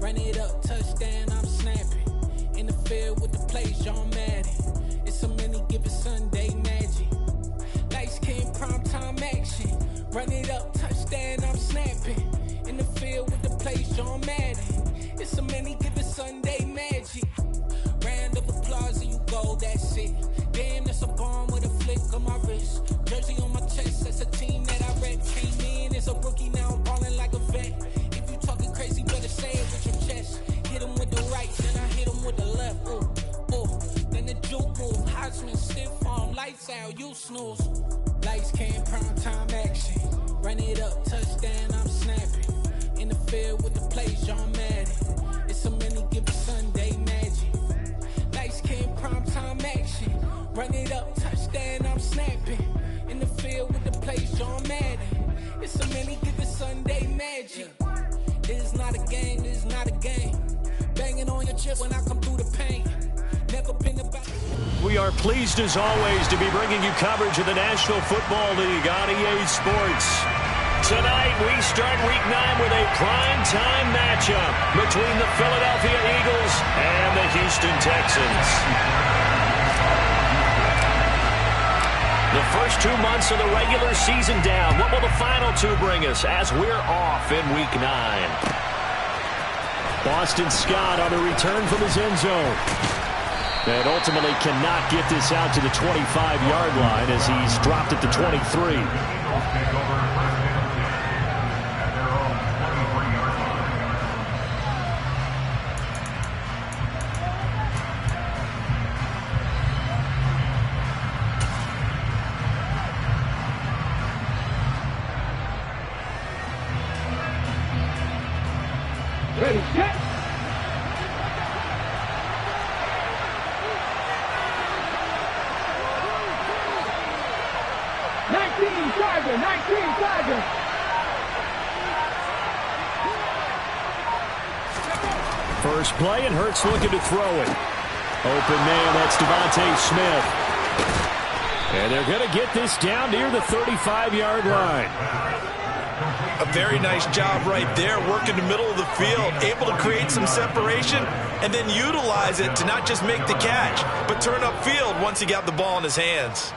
Run it up, touchdown, I'm snapping. In the field with the plays, John Madden. It's a many given Sunday magic. Lights came primetime action. Run it up, touchdown, I'm snapping. In the field with the plays, John Madden. It's a many given Sunday magic. Round of applause and you go, that's it. Damn, that's a bomb with a flick on my wrist. Jersey on my chest, that's a team that I rep. Came in as a rookie, now I'm ballin' like a vet. If you talking crazy, better say it with your chest. Hit him with the right, then I hit him with the left. Ooh, ooh. Then the juke move, Heisman, stiff arm, lights out, you snooze. Lights came primetime action. Run it up, touchdown, I'm snapping. In the field with the plays, John Madden. It's a many given Sunday magic. Lights came primetime action. Run it up, touchdown, I'm snapping. In the field with the plays, John Madden. It's a many given Sunday magic. This is not a game, this is not a game. Banging on your chest when I come through the paint. Never been about. We are pleased as always to be bringing you coverage of the National Football League on EA Sports. Tonight we start Week 9 with a prime-time matchup between the Philadelphia Eagles and the Houston Texans. The first 2 months of the regular season down. What will the final 2 bring us as we're off in Week 9? Boston Scott on the return from his end zone. And ultimately cannot get this out to the 25-yard line as he's dropped it to 23. Ready, set. First play, and Hurts looking to throw it. Open man, that's Devontae Smith. And they're going to get this down near the 35-yard line. A very nice job right there, working the middle of the field, able to create some separation, and then utilize it to not just make the catch, but turn upfield once he got the ball in his hands.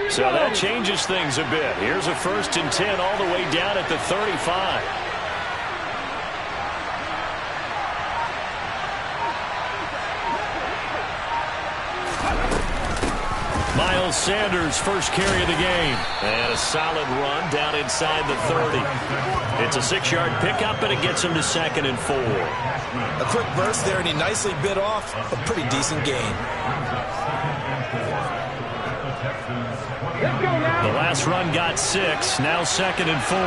So that changes things a bit. Here's a 1st and 10 all the way down at the 35. Miles Sanders, first carry of the game. And a solid run down inside the 30. It's a 6-yard pickup, and it gets him to 2nd and 4. A quick burst there, and he nicely bit off a pretty decent gain. The last run got 6, now 2nd and 4.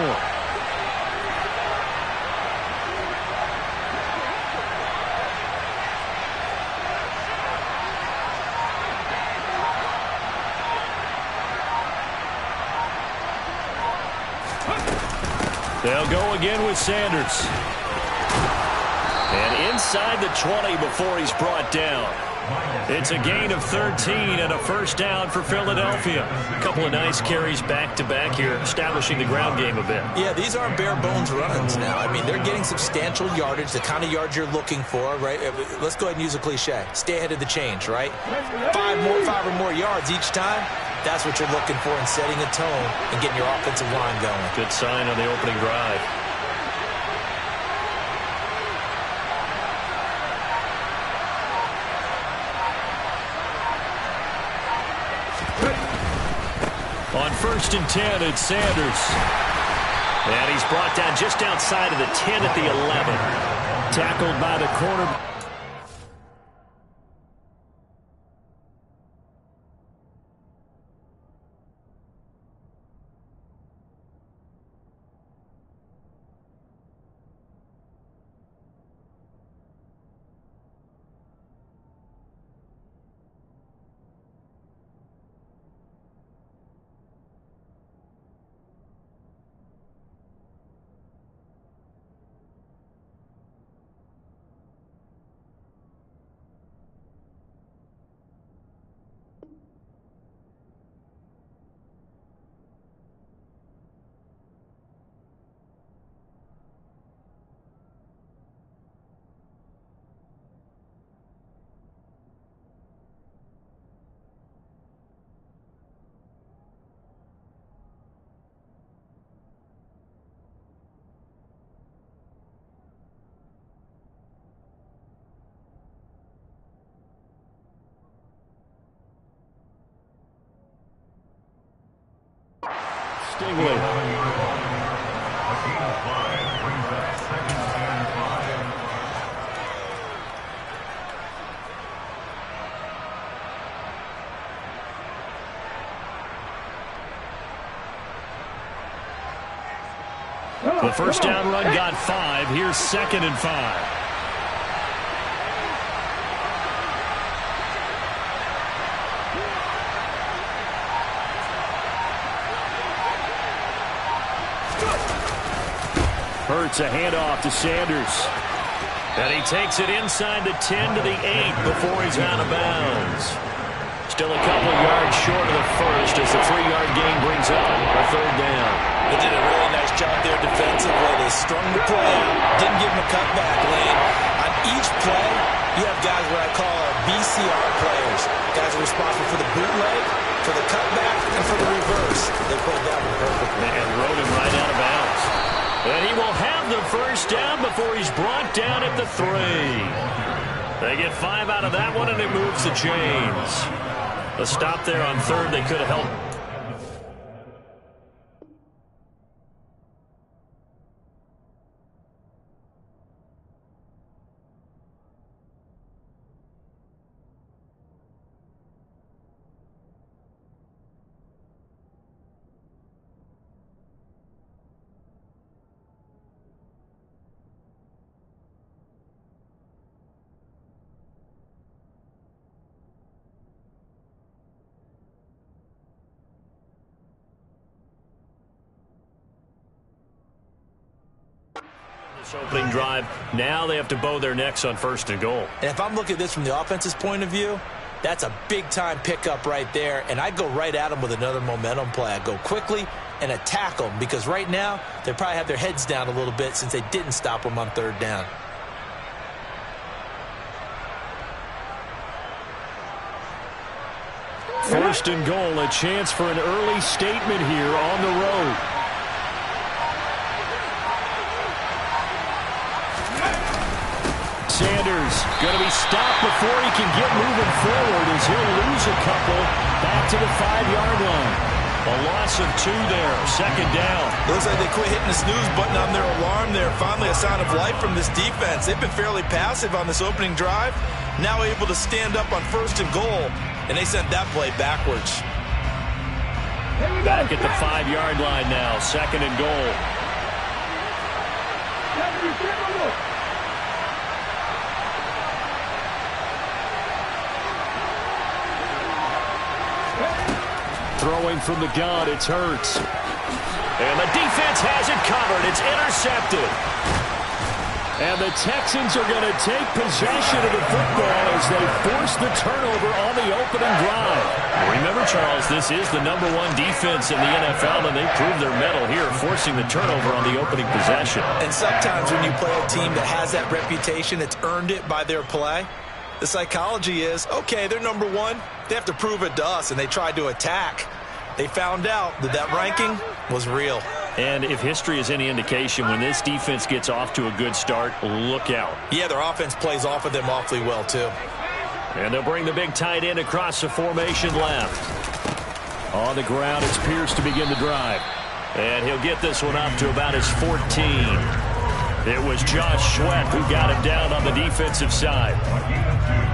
They'll go again with Sanders. And inside the 20 before he's brought down. It's a gain of 13 and a first down for Philadelphia. A couple of nice carries back-to-back here, establishing the ground game a bit. Yeah, these aren't bare-bones run-ins now. I mean, they're getting substantial yardage, the kind of yards you're looking for, right? Let's go ahead and use a cliche. Stay ahead of the change, right? 5 or more yards each time. That's what you're looking for in setting a tone and getting your offensive line going. Good sign on the opening drive. On 1st and 10, it's Sanders. And he's brought down just outside of the 10 at the 11. Tackled by the corner. The first down run got 5. Here's 2nd and 5. Hurts a handoff to Sanders. And he takes it inside the 10 to the 8 before he's out of bounds. Still a couple yards short of the first as the 3-yard gain brings up a 3rd down. They did a really nice job there defensively. They strung the play out, didn't give him a cutback lane. On each play, you have guys what I call our BCR players. Guys are responsible for the bootleg, for the cutback, and for the reverse. They played that one perfectly. And rode him right out of bounds. And he will have the first down before he's brought down at the 3. They get 5 out of that one, and it moves the chains. A stop there on 3rd. They could have helped. Opening drive. Now they have to bow their necks on 1st and goal. And if I'm looking at this from the offense's point of view, that's a big-time pickup right there. And I'd go right at them with another momentum play. I'd go quickly and attack them because right now they probably have their heads down a little bit since they didn't stop them on 3rd down. First and goal, a chance for an early statement here on the road. Sanders going to be stopped before he can get moving forward as he'll lose a couple back to the 5-yard line. A loss of 2 there, 2nd down. It looks like they quit hitting the snooze button on their alarm there. Finally a sign of life from this defense. They've been fairly passive on this opening drive. Now able to stand up on 1st and goal, and they sent that play backwards. Back at the 5-yard line now, 2nd and goal. Throwing from the gun, it's Hurts. And the defense has it covered. It's intercepted. And the Texans are going to take possession of the football as they force the turnover on the opening drive. Remember, Charles, this is the #1 defense in the NFL, and they proved their mettle here, forcing the turnover on the opening possession. And sometimes when you play a team that has that reputation, it's earned it by their play. The psychology is, okay, they're #1. They have to prove it to us, and they tried to attack. They found out that that ranking was real. And if history is any indication, when this defense gets off to a good start, look out. Yeah, their offense plays off of them awfully well, too. And they'll bring the big tight end across the formation left. On the ground, it's Pierce to begin the drive. And he'll get this one up to about his 14. It was Josh Sweat who got him down on the defensive side.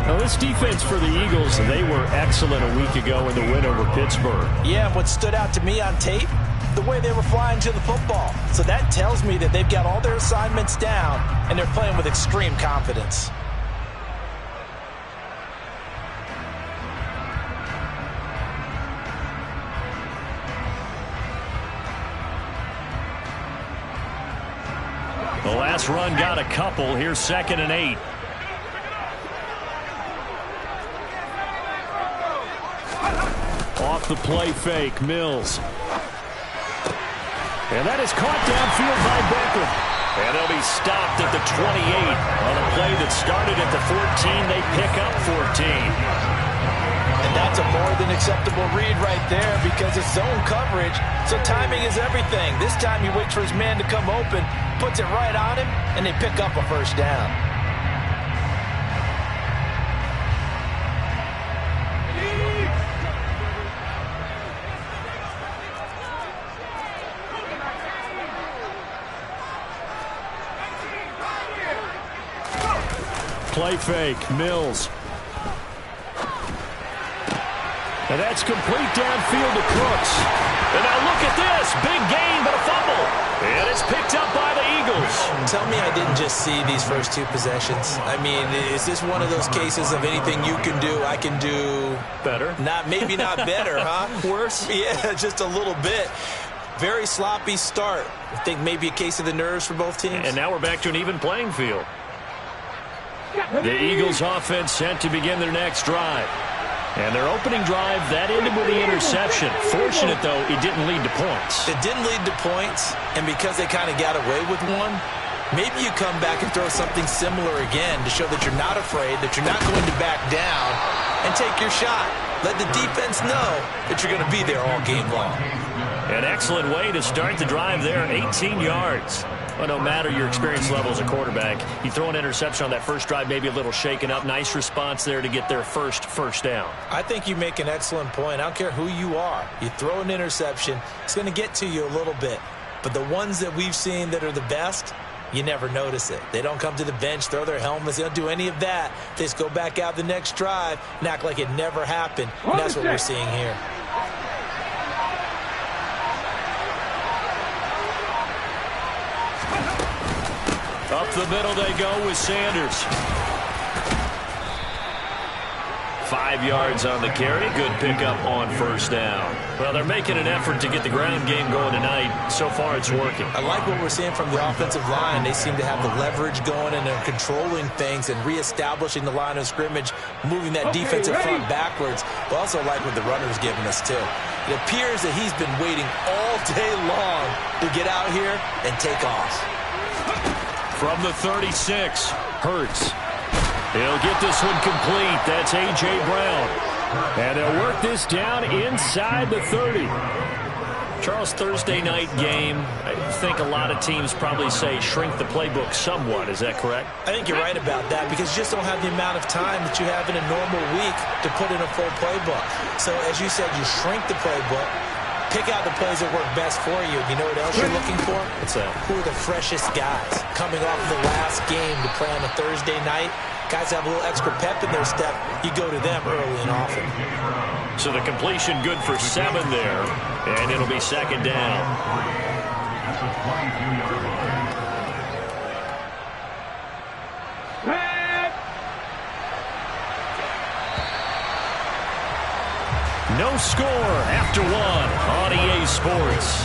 Now, this defense for the Eagles, they were excellent a week ago in the win over Pittsburgh. Yeah, and what stood out to me on tape, the way they were flying to the football. So that tells me that they've got all their assignments down, and they're playing with extreme confidence. The last run got a couple. Here's 2nd and 8. Off the play fake, Mills. And that is caught downfield by Beckham. And they'll be stopped at the 28. On a play that started at the 14, they pick up 14. And that's a more than acceptable read right there because it's zone coverage, so timing is everything. This time he waits for his man to come open, puts it right on him, and they pick up a first down. play fake. Mills. And that's complete downfield to Cooks. And now look at this. Big gain, but a fumble. And it's picked up by the Eagles. Tell me I didn't just see these first two possessions. I mean, is this one of those cases of anything you can do, I can do better? Maybe not better, huh? Worse? Yeah, just a little bit. Very sloppy start. I think maybe a case of the nerves for both teams. And now we're back to an even playing field. The Eagles offense set to begin their next drive. And their opening drive, that ended with the interception. Fortunate, though, it didn't lead to points. It didn't lead to points, and because they kind of got away with one, maybe you come back and throw something similar again to show that you're not afraid, that you're not going to back down, and take your shot. Let the defense know that you're going to be there all game long. An excellent way to start the drive there, 18 yards. Well, no matter your experience level as a quarterback, you throw an interception on that first drive, maybe a little shaken up. Nice response there to get their first down. I think you make an excellent point. I don't care who you are. You throw an interception, it's going to get to you a little bit. But the ones that we've seen that are the best, you never notice it. They don't come to the bench, throw their helmets. They don't do any of that. They just go back out the next drive and act like it never happened. And that's what we're seeing here. Up the middle they go with Sanders. 5 yards on the carry. Good pickup on first down. Well, they're making an effort to get the ground game going tonight. So far, it's working. I like what we're seeing from the offensive line. They seem to have the leverage going, and they're controlling things and reestablishing the line of scrimmage, moving that defensive front backwards. But also like what the runner's giving us, too. It appears that he's been waiting all day long to get out here and take off. From the 36, Hurts. He'll get this one complete. That's A.J. Brown. And they'll work this down inside the 30. Charles, Thursday night game, I think a lot of teams probably say shrink the playbook somewhat. Is that correct? I think you're right about that because you just don't have the amount of time that you have in a normal week to put in a full playbook. So, as you said, you shrink the playbook. Pick out the plays that work best for you. You know what else you're looking for? What's that? Who are the freshest guys coming off of the last game to play on a Thursday night? Guys have a little extra pep in their step. You go to them early and often. So the completion good for 7 there, and it'll be second down. No score after 1 on EA Sports.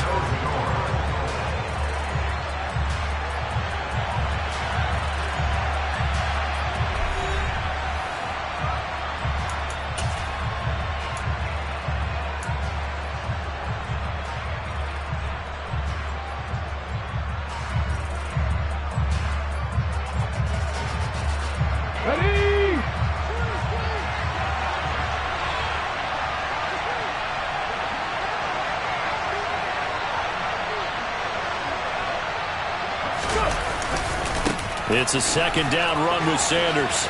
It's a second down run with Sanders.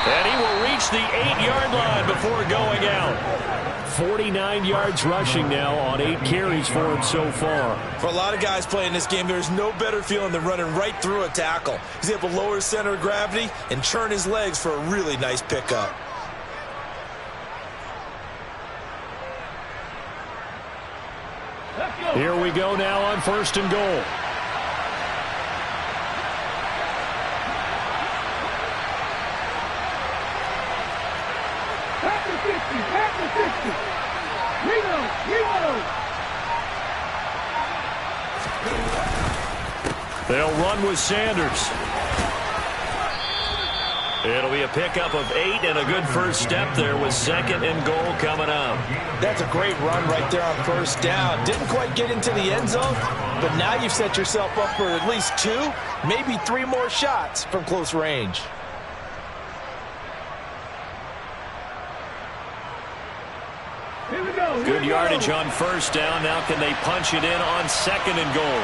And he will reach the 8-yard line before going out. 49 yards rushing now on 8 carries for him so far. For a lot of guys playing this game, there's no better feeling than running right through a tackle. He's able to lower his center of gravity and churn his legs for a really nice pickup. Here we go now on 1st and goal. They'll run with Sanders. It'll be a pickup of 8 and a good first step there with 2nd and goal coming up. That's a great run right there on first down. Didn't quite get into the end zone, but now you've set yourself up for at least 2, maybe 3 more shots from close range. Good yardage on first down. Now can they punch it in on 2nd and goal?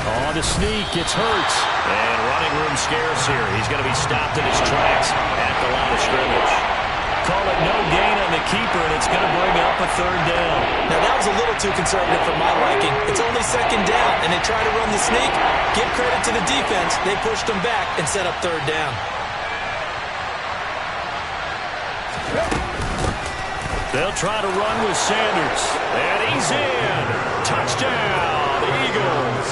On the sneak, it's Hurts. And running room scarce here. He's going to be stopped in his tracks at the line of scrimmage. call it no gain on the keeper, and it's going to bring up a third down. Now, that was a little too conservative for my liking. It's only second down, and they try to run the sneak. Give credit to the defense. They pushed them back and set up third down. They'll try to run with Sanders. And he's in. Touchdown, Eagles.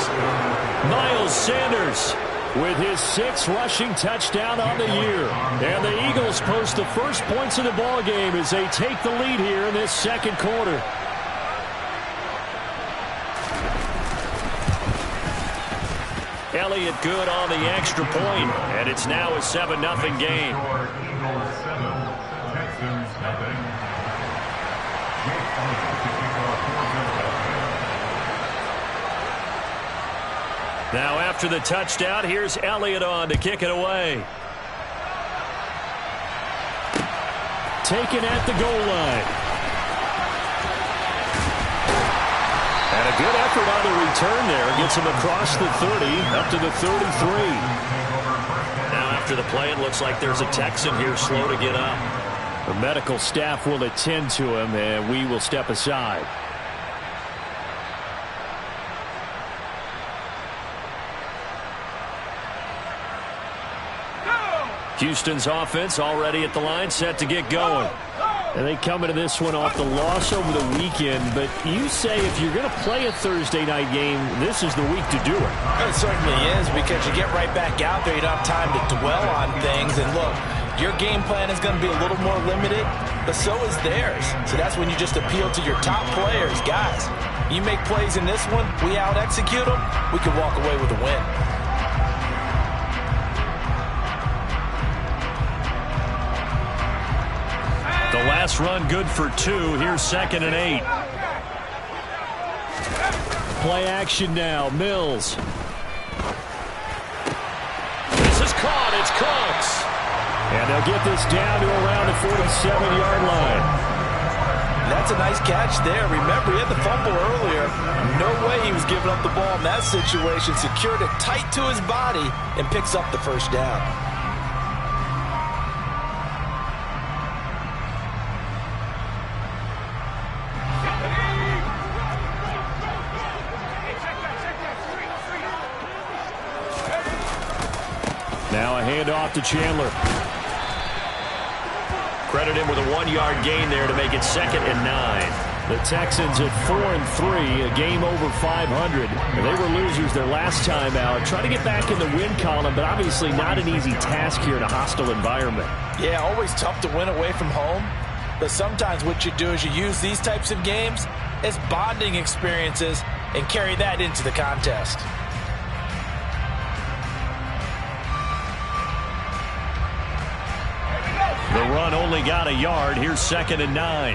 Miles Sanders with his 6th rushing touchdown on the year. And the Eagles post the first points of the ball game as they take the lead here in this second quarter. Elliott good on the extra point, and it's now a 7-0 game. Now after the touchdown, here's Elliott on to kick it away. Taken at the goal line. And a good effort on the return there. Gets him across the 30, up to the 33. Now after the play, it looks like there's a Texan here slow to get up. The medical staff will attend to him, and we will step aside. Houston's offense already at the line, set to get going. And they come into this one off the loss over the weekend. But you say if you're going to play a Thursday night game, this is the week to do it. It certainly is, because you get right back out there. You don't have time to dwell on things. And look, your game plan is going to be a little more limited, but so is theirs. So that's when you just appeal to your top players. Guys, you make plays in this one, we out-execute them, we can walk away with a win. The last run good for 2. Here's 2nd and 8. Play action now. Mills. This is caught. It's Cooks. And they'll get this down to around the 47-yard line. That's a nice catch there. Remember, he had the fumble earlier. No way he was giving up the ball in that situation. Secured it tight to his body and picks up the first down. Now a handoff to Chandler. Credit him with a 1-yard gain there to make it 2nd and 9. The Texans at 4-3, a game over 500. They were losers their last time out. Trying to get back in the win column, but obviously not an easy task here in a hostile environment. Yeah, always tough to win away from home. But sometimes what you do is you use these types of games as bonding experiences and carry that into the contest. The run only got a yard. Here's 2nd and 9.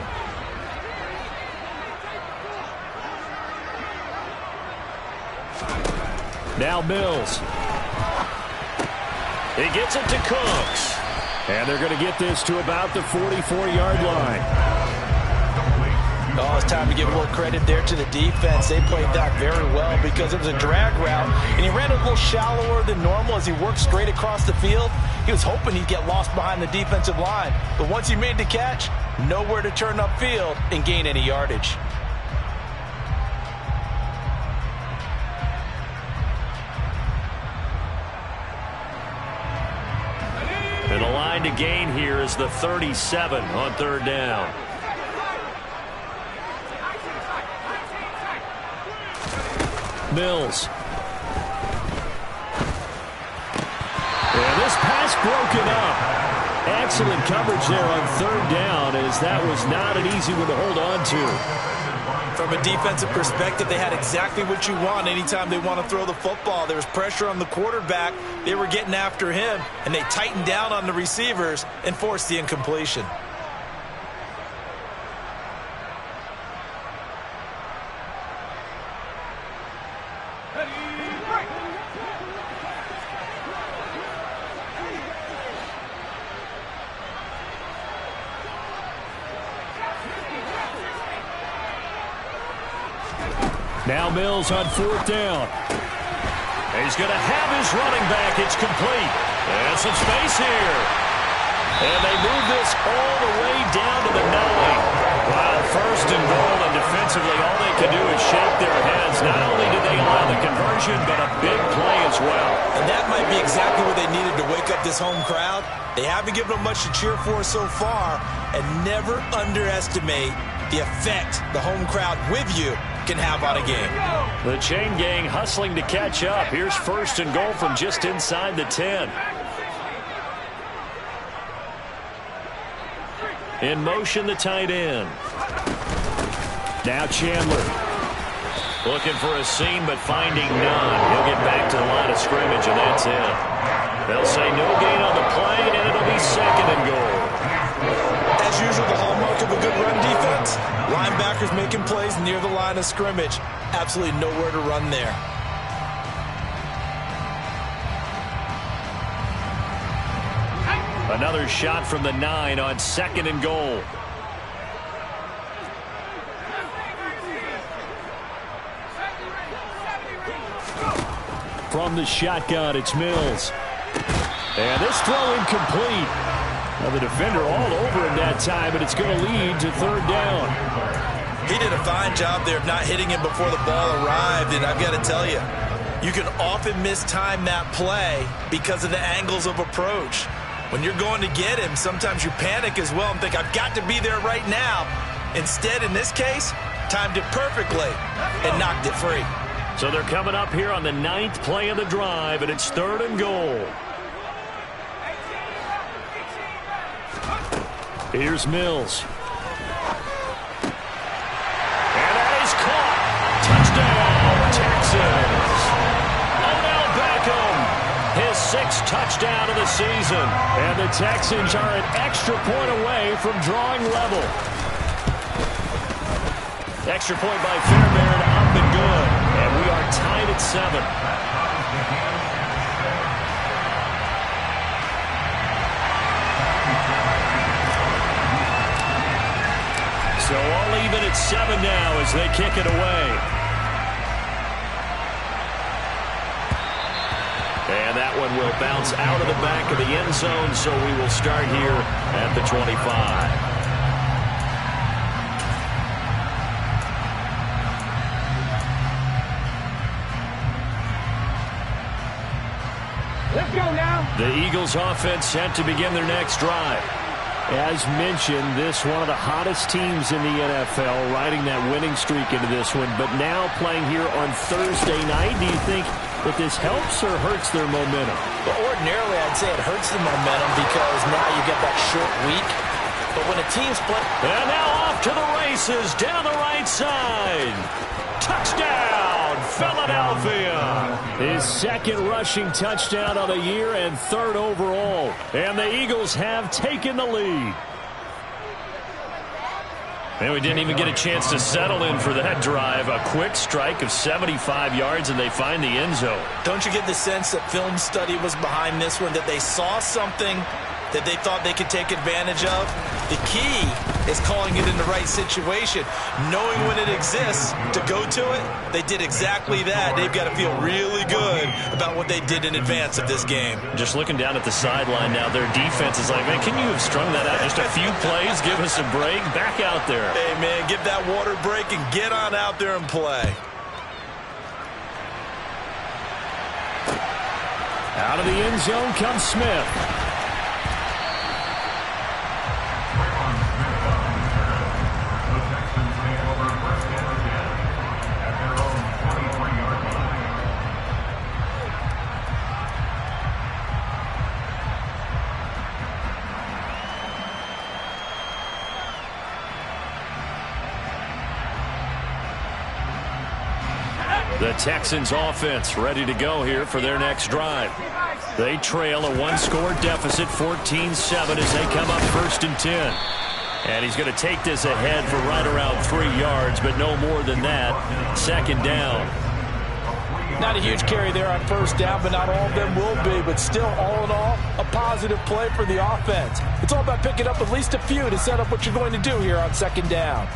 Now Mills. He gets it to Cooks. And they're going to get this to about the 44-yard line. Oh, it's time to give more credit there to the defense. They played that very well because it was a drag route, and he ran a little shallower than normal as he worked straight across the field. He was hoping he'd get lost behind the defensive line, but once he made the catch, nowhere to turn upfield and gain any yardage. And the line to gain here is the 37 on 3rd down. Mills. And this pass broken up. Excellent coverage there on 3rd down, as that was not an easy one to hold on to. From a defensive perspective, they had exactly what you want anytime they want to throw the football. There was pressure on the quarterback. They were getting after him, and they tightened down on the receivers and forced the incompletion. Now Mills on 4th down. He's going to have his running back. It's complete. And some space here. And they move this all the way down to the 9. Wow, first and goal, and defensively all they can do is shake their heads. Not only did they allow the conversion, but a big play as well. And that might be exactly what they needed to wake up this home crowd. They haven't given them much to cheer for so far, and never underestimate the effect the home crowd with you can have on a game. The chain gang hustling to catch up. Here's first and goal from just inside the 10. In motion, the tight end. Now Chandler. Looking for a seam, but finding none. He'll get back to the line of scrimmage, and that's it. They'll say no gain on the play, and it'll be second and goal. As usual, the hallmark of a good run defense. Linebackers making plays near the line of scrimmage. Absolutely nowhere to run there. Another shot from the 9 on second and goal. From the shotgun, it's Mills. And this throw incomplete. Now the defender all over him that time, but it's going to lead to third down. He did a fine job there of not hitting him before the ball arrived, and I've got to tell you, you can often mistime that play because of the angles of approach. When you're going to get him, sometimes you panic as well and think, I've got to be there right now. Instead, in this case, timed it perfectly and knocked it free. So they're coming up here on the 9th play of the drive, and it's third and goal. Here's Mills. And that is caught. Touchdown, Texans. Odell Beckham, his 6th touchdown of the season. And the Texans are an extra point away from drawing level. Extra point by Fairbairn, up and good. And we are tied at 7. So all even at 7 now as they kick it away. And that one will bounce out of the back of the end zone, so we will start here at the 25. Let's go now. The Eagles offense set to begin their next drive. As mentioned, this one of the hottest teams in the NFL, riding that winning streak into this one, but now playing here on Thursday night. Do you think that this helps or hurts their momentum? Well, ordinarily, I'd say it hurts the momentum because now you get that short week. But when a team's playing... And now off to the races, down the right side. Touchdown, Philadelphia. His 2nd rushing touchdown of the year and 3rd overall. And the Eagles have taken the lead. And we didn't even get a chance to settle in for that drive. A quick strike of 75 yards, and they find the end zone. Don't you get the sense that film study was behind this one, that they saw something that they thought they could take advantage of? The key is calling it in the right situation, knowing when it exists to go to it. They did exactly that. They've got to feel really good about what they did in advance of this game. Just looking down at the sideline now, their defense is like, man, can you have strung that out just a few plays? Give us a break. Back out there. Hey, man, give that water break and get on out there and play. Out of the end zone comes Smith. The Texans offense ready to go here for their next drive. They trail a 1-score deficit, 14-7, as they come up 1st and 10. And he's going to take this ahead for right around 3 yards, but no more than that. 2nd down. Not a huge carry there on 1st down, but not all of them will be. But still, all in all, a positive play for the offense. It's all about picking up at least a few to set up what you're going to do here on 2nd down.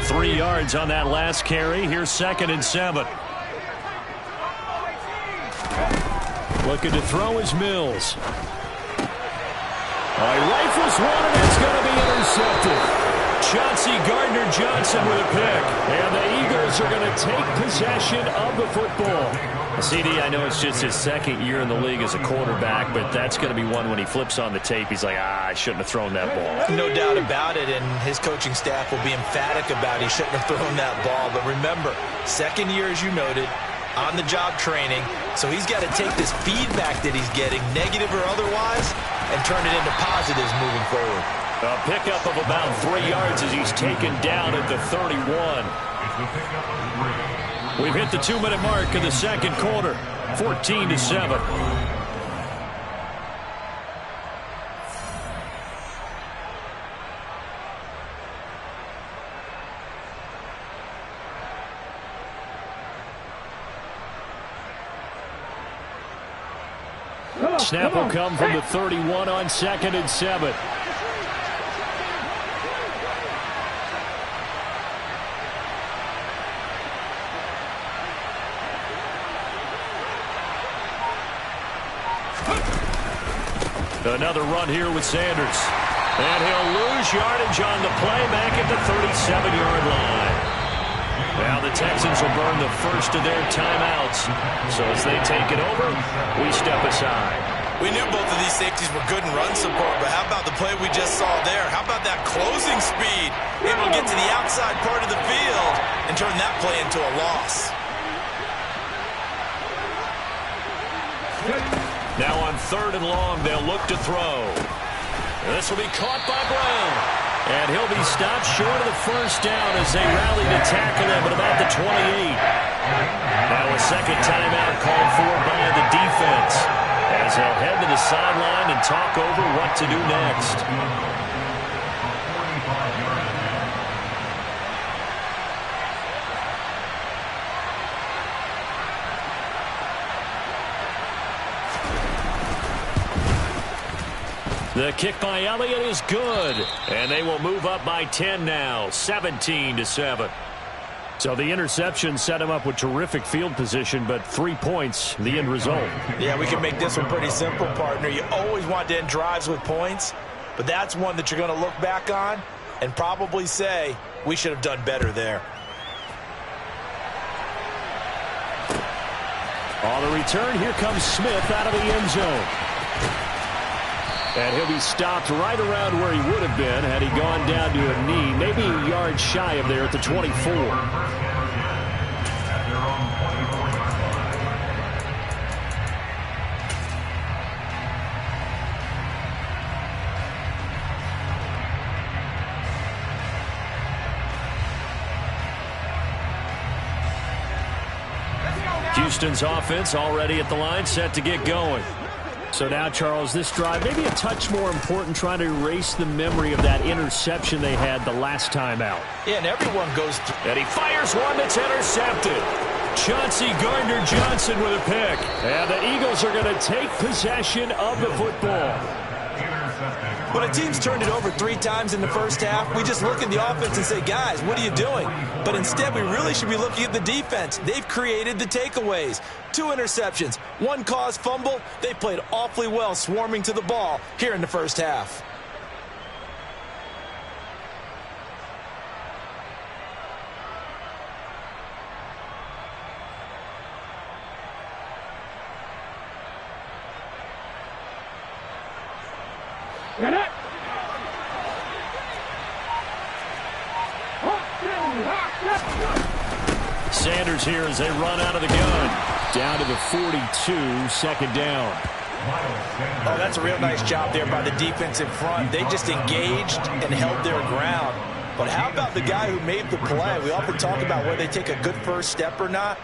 3 yards on that last carry. Here's 2nd and 7. Looking to throw is Mills. He rifles one, and it's going to be intercepted. Chauncey Gardner-Johnson with a pick. And the Eagles are going to take possession of the football. CD, I know it's just his second year in the league as a quarterback, but that's going to be one when he flips on the tape. He's like, I shouldn't have thrown that ball. No doubt about it, and his coaching staff will be emphatic about he shouldn't have thrown that ball. But remember, second year, as you noted, on-the-job training, so he's got to take this feedback that he's getting, negative or otherwise, and turn it into positives moving forward. A pickup of about 3 yards as he's taken down at the 31. We've hit the 2-minute mark of the second quarter, 14-7. Snap will come from the 31 on 2nd and 7. Another run here with Sanders. And he'll lose yardage on the play back at the 37-yard line. Now the Texans will burn the first of their timeouts. So as they take it over, we step aside. We knew both of these safeties were good in run support, but how about the play we just saw there? How about that closing speed? Able to get to the outside part of the field and turn that play into a loss. Now on 3rd and long, they'll look to throw. This will be caught by Brown. And he'll be stopped short of the first down as they rally to tackle him at about the 28. Now a second timeout called for by the defense as they'll head to the sideline and talk over what to do next. The kick by Elliott is good, and they will move up by 10 now, 17-7. So the interception set him up with terrific field position, but 3 points, the end result. Yeah, we can make this one pretty simple, partner. You always want to end drives with points, but that's one that you're going to look back on and probably say, we should have done better there. On the return, here comes Smith out of the end zone. And he'll be stopped right around where he would have been had he gone down to a knee, maybe a yard shy of there at the 24. Houston's offense already at the line, set to get going. So now, Charles, this drive maybe a touch more important, trying to erase the memory of that interception they had the last time out. Yeah, and everyone goes through. And he fires one that's intercepted. Chauncey Gardner-Johnson with a pick. And the Eagles are going to take possession of the football. When a team's turned it over 3 times in the first half, we just look at the offense and say, guys, what are you doing? But instead, we really should be looking at the defense. They've created the takeaways. 2 interceptions, 1 caused fumble. They played awfully well swarming to the ball here in the first half. Sanders here as they run out of the gun. Down to the 42, second down. Oh, that's a real nice job there by the defense in front. They just engaged and held their ground. But how about the guy who made the play? We often talk about whether they take a good first step or not.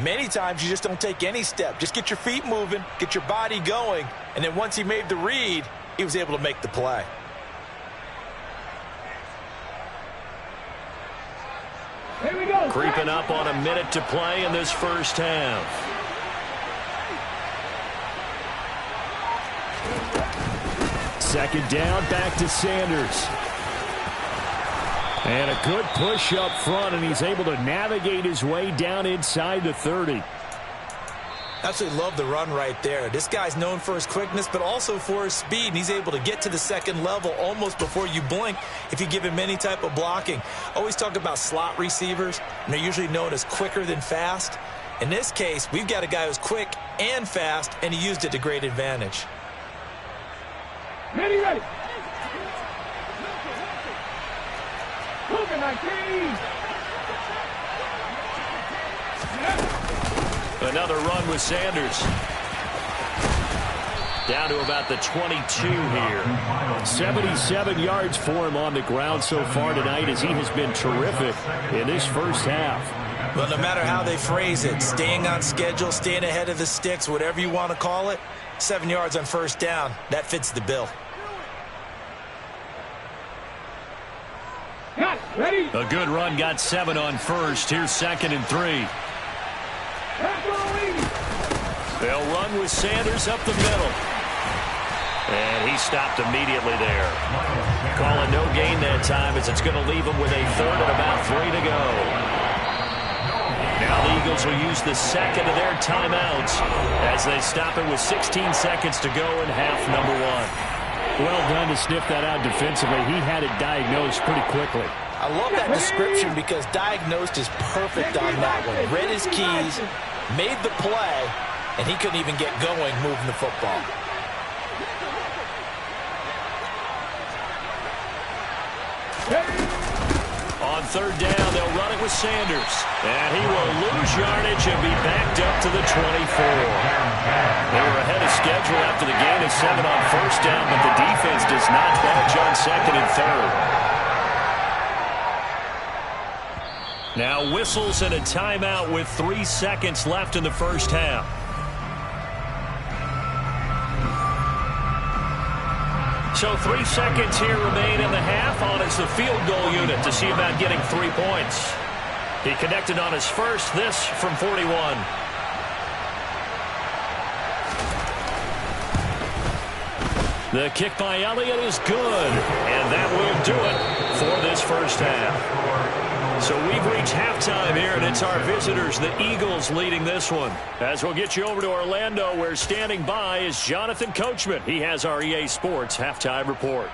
Many times you just don't take any step. Just get your feet moving, get your body going, and then once he made the read, he was able to make the play. Here we go. Creeping up on a minute to play in this first half. Second down, back to Sanders. And a good push up front, and he's able to navigate his way down inside the 30. Absolutely love the run right there. This guy's known for his quickness, but also for his speed. And he's able to get to the second level almost before you blink if you give him any type of blocking. Always talk about slot receivers, and they're usually known as quicker than fast. In this case, we've got a guy who's quick and fast, and he used it to great advantage. Ready. Moving 19. Another run with Sanders. Down to about the 22 here. 77 yards for him on the ground so far tonight as he has been terrific in this first half. Well, no matter how they phrase it, staying on schedule, staying ahead of the sticks, whatever you want to call it, 7 yards on first down, that fits the bill. Ready. A good run got 7 on first. Here's 2nd and 3. They'll run with Sanders up the middle. And he stopped immediately there. Call it no gain that time as it's going to leave him with a 3rd and about 3 to go. Now the Eagles will use the second of their timeouts as they stop it with 16 seconds to go in half number 1. Well done to sniff that out defensively. He had it diagnosed pretty quickly. I love that description because diagnosed is perfect on that one. Read his keys, made the play, and he couldn't even get going moving the football. On 3rd down, they'll run it with Sanders. And he will lose yardage and be backed up to the 24. They were ahead of schedule after the gain of 7 on first down, but the defense does not budge on 2nd and 3rd. Now whistles and a timeout with 3 seconds left in the first half. So 3 seconds here remain in the half. On it's the field goal unit to see about getting 3 points. He connected on his first, this from 41. The kick by Elliott is good, and that will do it for this first half. So we've reached halftime here, and it's our visitors, the Eagles, leading this one. As we'll get you over to Orlando, where standing by is Jonathan Coachman. He has our EA Sports halftime report.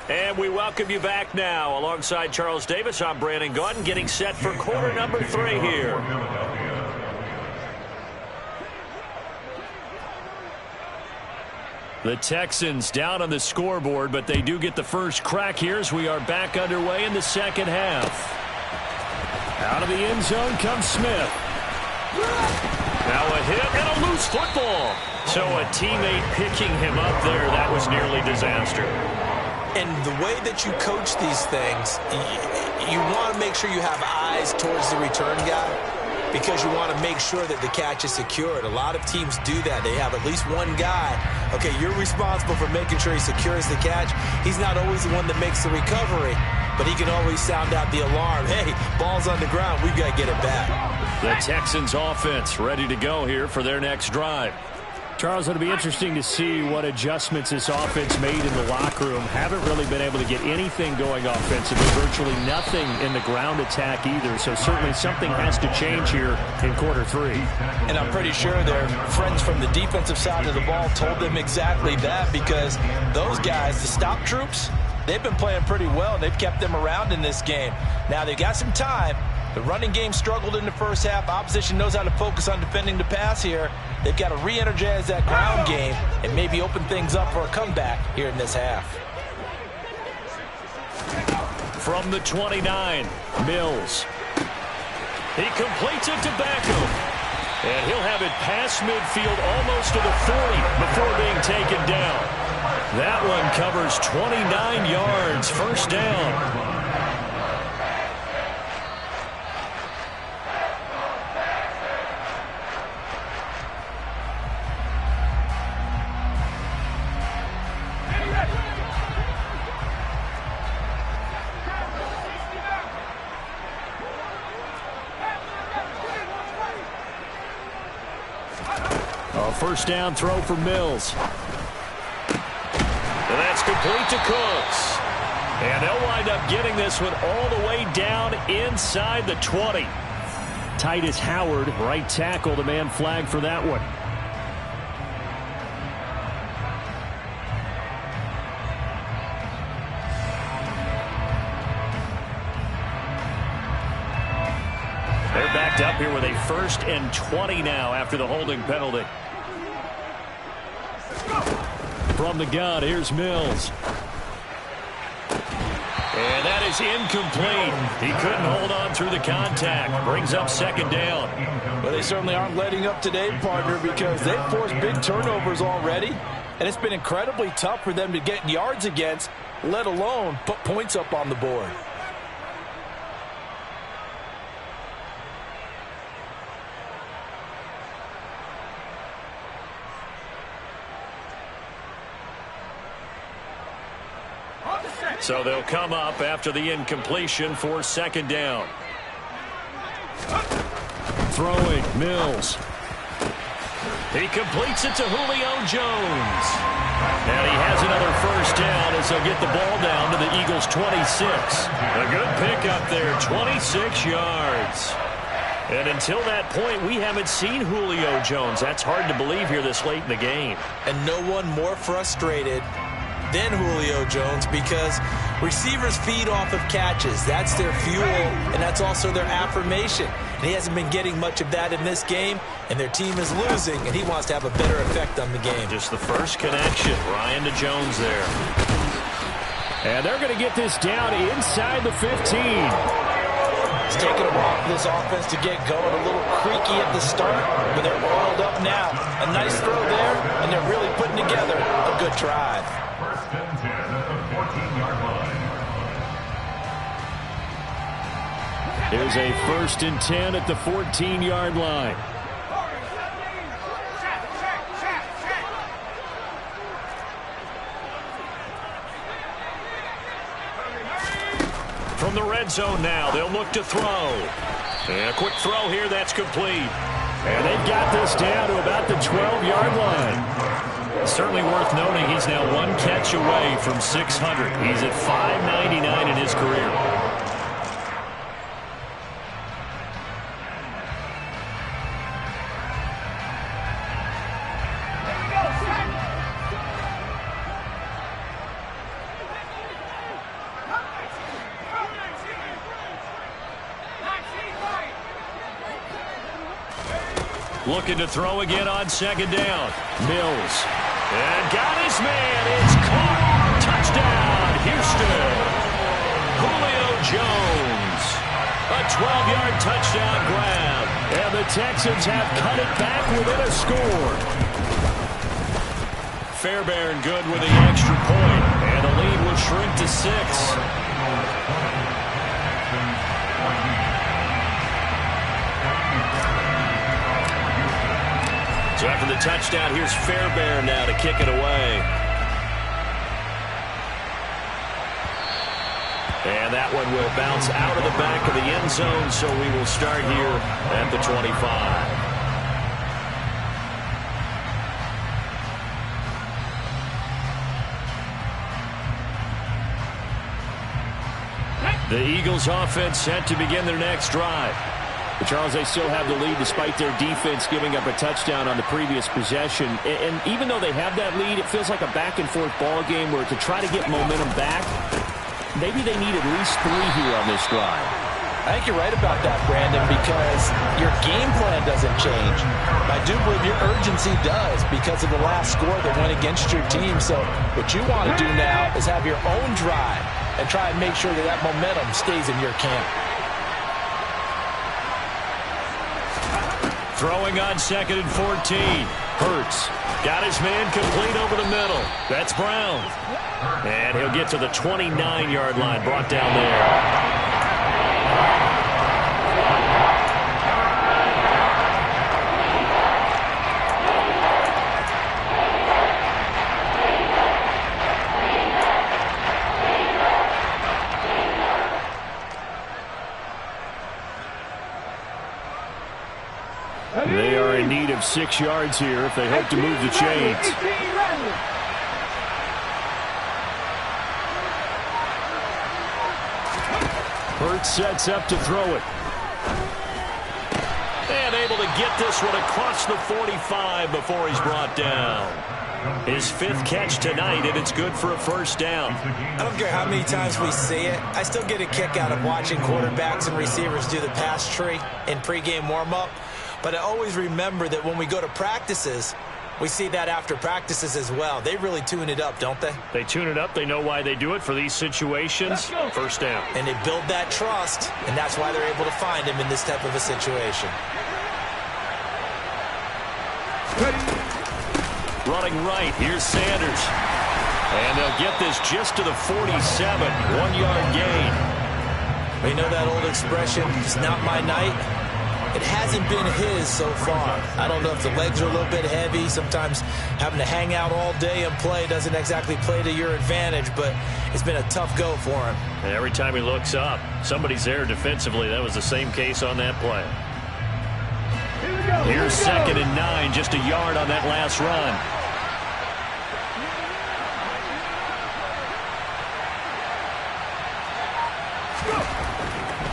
And we welcome you back now. Alongside Charles Davis, I'm Brandon Gaudin, getting set for quarter number 3 here. The Texans down on the scoreboard, but they do get the first crack here as we are back underway in the second half. Out of the end zone comes Smith. Now a hit and a loose football. So a teammate picking him up there, that was nearly disaster. And the way that you coach these things, you want to make sure you have eyes towards the return guy because you want to make sure that the catch is secured. A lot of teams do that. They have at least one guy. Okay, you're responsible for making sure he secures the catch. He's not always the one that makes the recovery, but he can always sound out the alarm. Hey, ball's on the ground. We've got to get it back. The Texans offense ready to go here for their next drive. Charles, it'll be interesting to see what adjustments this offense made in the locker room. Haven't really been able to get anything going offensively, virtually nothing in the ground attack either. So certainly something has to change here in quarter 3. And I'm pretty sure their friends from the defensive side of the ball told them exactly that because those guys, the stop troops, they've been playing pretty well. They've kept them around in this game. Now they've got some time. The running game struggled in the first half. Opposition knows how to focus on defending the pass here. They've got to re-energize that ground game and maybe open things up for a comeback here in this half. From the 29, Mills. He completes it to Beckham. And he'll have it past midfield almost to the 40 before being taken down. That one covers 29 yards, first down. A first down throw for Mills. And that's complete to Cooks. And they'll wind up getting this one all the way down inside the 20. Titus Howard, right tackle, the man flagged for that one. They're backed up here with a 1st and 20 now after the holding penalty. From the gun, here's Mills. And that is incomplete. He couldn't hold on through the contact. Brings up 2nd down. Well, they certainly aren't letting up today, partner, because they've forced big turnovers already. And it's been incredibly tough for them to get yards against, let alone put points up on the board. So they'll come up after the incompletion for 2nd down. Throwing, Mills. He completes it to Julio Jones. And he has another 1st down as they'll get the ball down to the Eagles' 26. A good pickup there, 26 yards. And until that point, we haven't seen Julio Jones. That's hard to believe here this late in the game. And no one more frustrated than Julio Jones, because receivers feed off of catches. That's their fuel, and that's also their affirmation. And he hasn't been getting much of that in this game, and their team is losing, and he wants to have a better effect on the game. Just the first connection, Ryan to Jones there. And they're going to get this down inside the 15. It's taken a while for this offense to get going, a little creaky at the start, but they're oiled up now. A nice throw there, and they're really putting together a good drive. Here's a 1st and 10 at the 14-yard line. From the red zone now, they'll look to throw. And a quick throw here, that's complete. And they've got this down to about the 12-yard line. Certainly worth noting he's now 1 catch away from 600. He's at 599 in his career. Looking to throw again on 2nd down. Mills. And got his man. It's caught. Touchdown, Houston. Julio Jones. A 12-yard touchdown grab. And the Texans have cut it back within a score. Fairbairn good with the extra point. And the lead will shrink to 6. So after the touchdown, here's Fairbairn now to kick it away. And that one will bounce out of the back of the end zone, so we will start here at the 25. The Eagles offense set to begin their next drive. But Charles, they still have the lead despite their defense giving up a touchdown on the previous possession. And even though they have that lead, it feels like a back-and-forth ball game where to try to get momentum back, maybe they need at least 3 here on this drive. I think you're right about that, Brandon, because your game plan doesn't change. I do believe your urgency does because of the last score that went against your team. So what you want to do now is have your own drive and try and make sure that that momentum stays in your camp. Throwing on 2nd and 14. Hurts. Got his man complete over the middle. That's Brown. And he'll get to the 29-yard line. Brought down there. They are are in need of 6 yards here if they hope to move the chains. Hurts sets up to throw it. And able to get this one across the 45 before he's brought down. His 5th catch tonight, and it's good for a first down. I don't care how many times we see it. I still get a kick out of watching quarterbacks and receivers do the pass tree in pregame warm-up. But I always remember that when we go to practices, we see that after practices as well. They really tune it up, don't they? They tune it up. They know why they do it for these situations. First down. And they build that trust, and that's why they're able to find him in this type of a situation. Running right, here's Sanders. And they'll get this just to the 47, 1-yard gain. We know that old expression, it's not my night. It hasn't been his so far. I don't know if the legs are a little bit heavy. Sometimes having to hang out all day and play doesn't exactly play to your advantage, but it's been a tough go for him. And every time he looks up, somebody's there defensively. That was the same case on that play. Here's 2nd and 9, just a yard on that last run.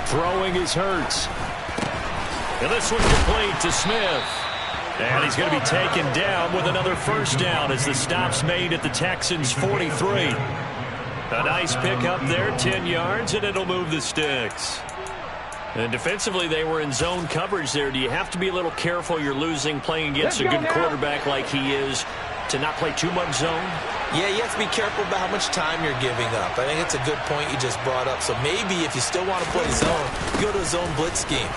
Throwing is Hurts. And this one's complete to Smith. And he's going to be taken down with another first down as the stop's made at the Texans' 43. A nice pickup there, 10 yards, and it'll move the sticks. And defensively, they were in zone coverage there. Do you have to be a little careful you're losing playing against a good quarterback like he is to not play too much zone? Yeah, you have to be careful about how much time you're giving up. I think it's a good point you just brought up. So maybe if you still want to play zone, you go to a zone blitz scheme.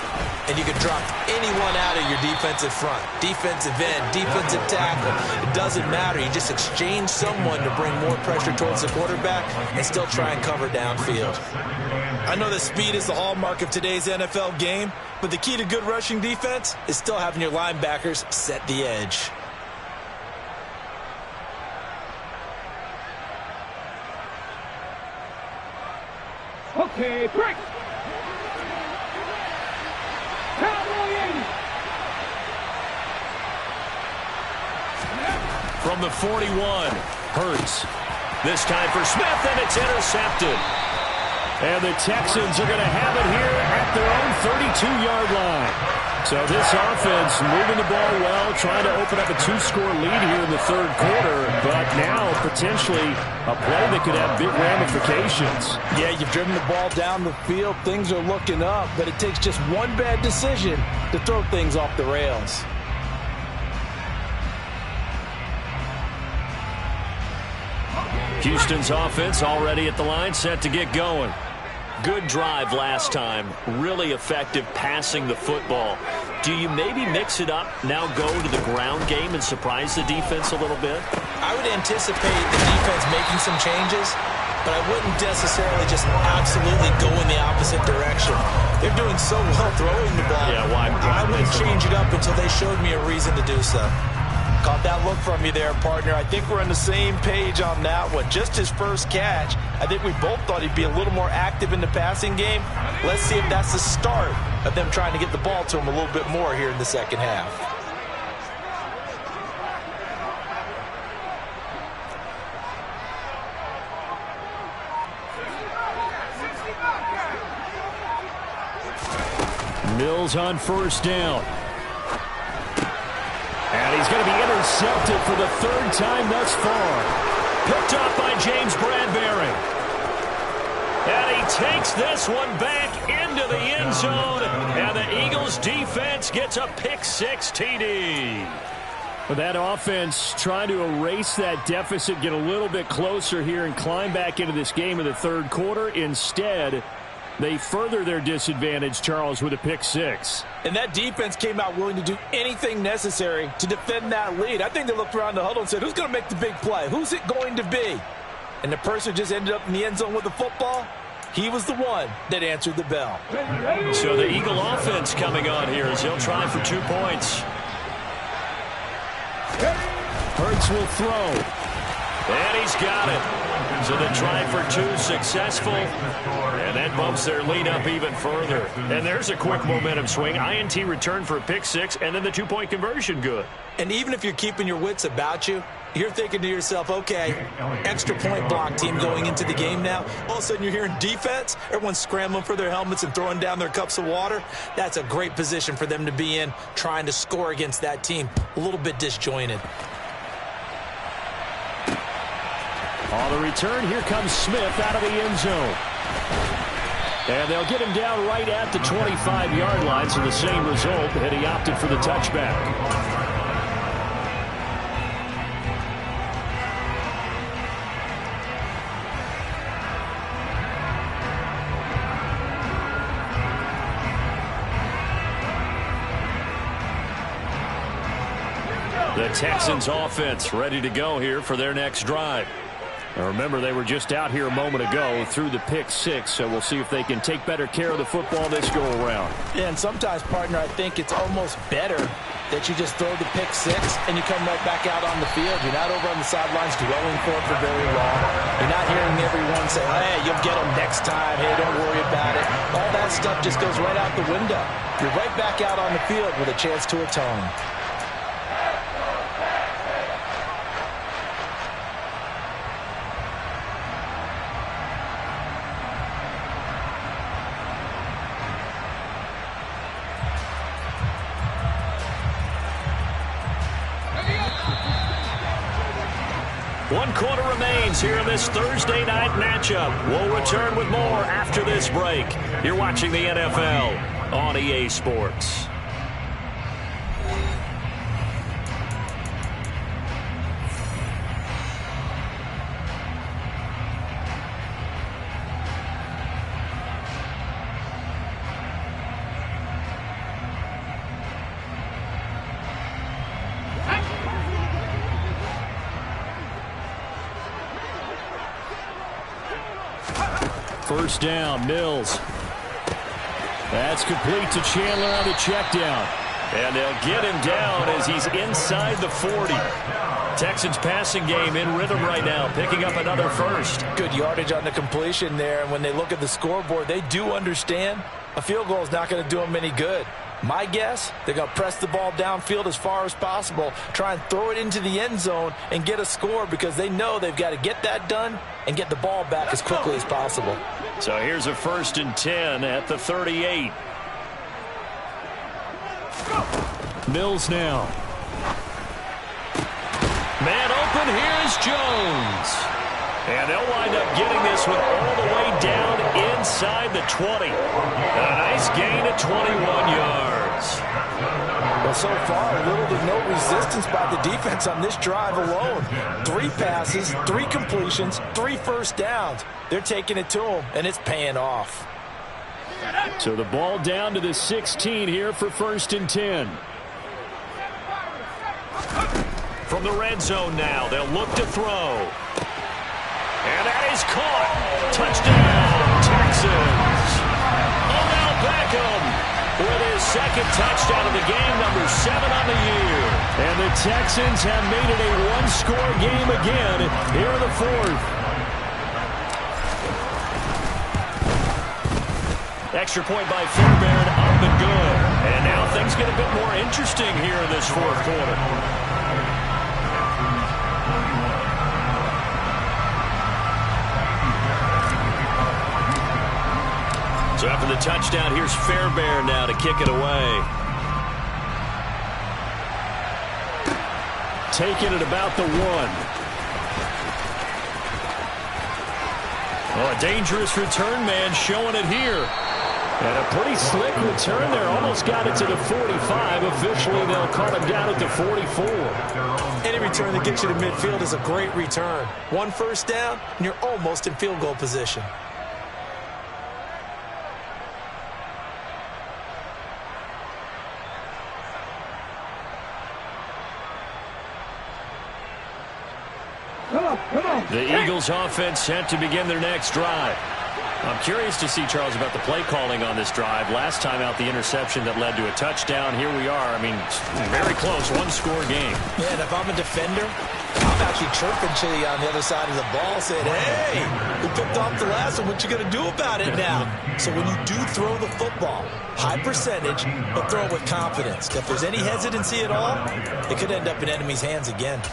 And you can drop anyone out of your defensive front. Defensive end, defensive tackle. It doesn't matter. You just exchange someone to bring more pressure towards the quarterback and still try and cover downfield. I know that speed is the hallmark of today's NFL game, but the key to good rushing defense is still having your linebackers set the edge. Okay, break. From the 41, Hurts. This time for Smith, and it's intercepted. And the Texans are going to have it here at their own 32-yard line. So this offense moving the ball well, trying to open up a 2-score lead here in the 3rd quarter, but now potentially a play that could have big ramifications. Yeah, you've driven the ball down the field. Things are looking up, but it takes just one bad decision to throw things off the rails. Houston's offense already at the line, set to get going. Good drive last time. Really effective passing the football. Do you maybe mix it up, now go to the ground game and surprise the defense a little bit? I would anticipate the defense making some changes, but I wouldn't necessarily just absolutely go in the opposite direction. They're doing so well throwing the ball. Yeah, why I wouldn't change it up until they showed me a reason to do so. Caught that look from you there, partner. I think we're on the same page on that one. Just his first catch. I think we both thought he'd be a little more active in the passing game. Let's see if that's the start of them trying to get the ball to him a little bit more here in the second half. Mills on first down. And he's going to be intercepted for the 3rd time thus far. Picked up by James Bradbury. And he takes this one back into the end zone. And the Eagles defense gets a pick-6 TD. But that offense trying to erase that deficit, get a little bit closer here and climb back into this game in the 3rd quarter. Instead, they further their disadvantage, Charles, with a pick-6. And that defense came out willing to do anything necessary to defend that lead. I think they looked around the huddle and said, who's going to make the big play? Who's it going to be? And the person who just ended up in the end zone with the football, he was the one that answered the bell. So the Eagle offense coming on here as he'll try for 2 points. Hurts will throw. And he's got it. So the try for two successful, and that bumps their lead up even further. And there's a quick momentum swing. INT return for a pick six, and then the two-point conversion good. And even if you're keeping your wits about you, you're thinking to yourself, okay, extra point block team going into the game now. All of a sudden you're hearing defense. Everyone's scrambling for their helmets and throwing down their cups of water. That's a great position for them to be in, trying to score against that team. A little bit disjointed. On the return, here comes Smith out of the end zone. And they'll get him down right at the 25-yard line, so the same result, and he opted for the touchback. The Texans offense ready to go here for their next drive. Now remember, they were just out here a moment ago through the pick six, so we'll see if they can take better care of the football this go around. Yeah, and sometimes, partner, I think it's almost better that you just throw the pick six and you come right back out on the field. You're not over on the sidelines dwelling for it for very long. You're not hearing everyone say, hey, you'll get them next time. Hey, don't worry about it. All that stuff just goes right out the window. You're right back out on the field with a chance to atone. One quarter remains here in this Thursday night matchup. We'll return with more after this break. You're watching the NFL on EA Sports. First down, Mills. That's complete to Chandler on the check down. And they'll get him down as he's inside the 40. Texans passing game in rhythm right now, picking up another first. Good yardage on the completion there, and when they look at the scoreboard, they do understand a field goal is not going to do them any good. My guess, they're going to press the ball downfield as far as possible, try and throw it into the end zone and get a score because they know they've got to get that done and get the ball back as quickly as possible. So here's a 1st and 10 at the 38. Mills now. Man open, here's Jones. And they'll wind up getting this one all the way down inside the 20. A nice gain of 21 yards. Well, so far, little to no resistance by the defense on this drive alone. 3 passes, 3 completions, 3 first downs. They're taking it to them, and it's paying off. So the ball down to the 16 here for 1st and 10. From the red zone now, they'll look to throw. And that is caught. Touchdown, Texans. Odell Beckham with his 2nd touchdown of the game, number 7 on the year. And the Texans have made it a one-score game again here in the 4th. Extra point by Fairbairn, up and good. And now things get a bit more interesting here in this 4th quarter. So after the touchdown, here's Fairbairn now to kick it away. Taking it about the 1. Oh, a dangerous return man showing it here. And a pretty slick return there. Almost got it to the 45. Officially, they'll call him down at the 44. Any return that gets you to midfield is a great return. 1 first down, and you're almost in field goal position. The Eagles offense set to begin their next drive. I'm curious to see, Charles, about the play calling on this drive. Last time out, the interception that led to a touchdown. Here we are. I mean, very close, one-score game. Yeah, and if I'm a defender, I'm actually chirping to you on the other side of the ball, saying, hey, we picked off the last one. What you going to do about it now? So when you do throw the football, high percentage, but throw it with confidence. If there's any hesitancy at all, it could end up in enemy's hands again.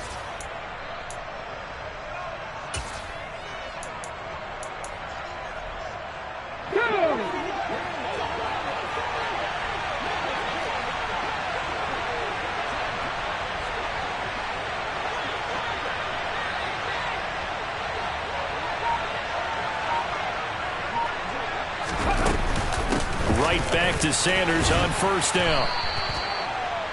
Right back to Sanders on first down.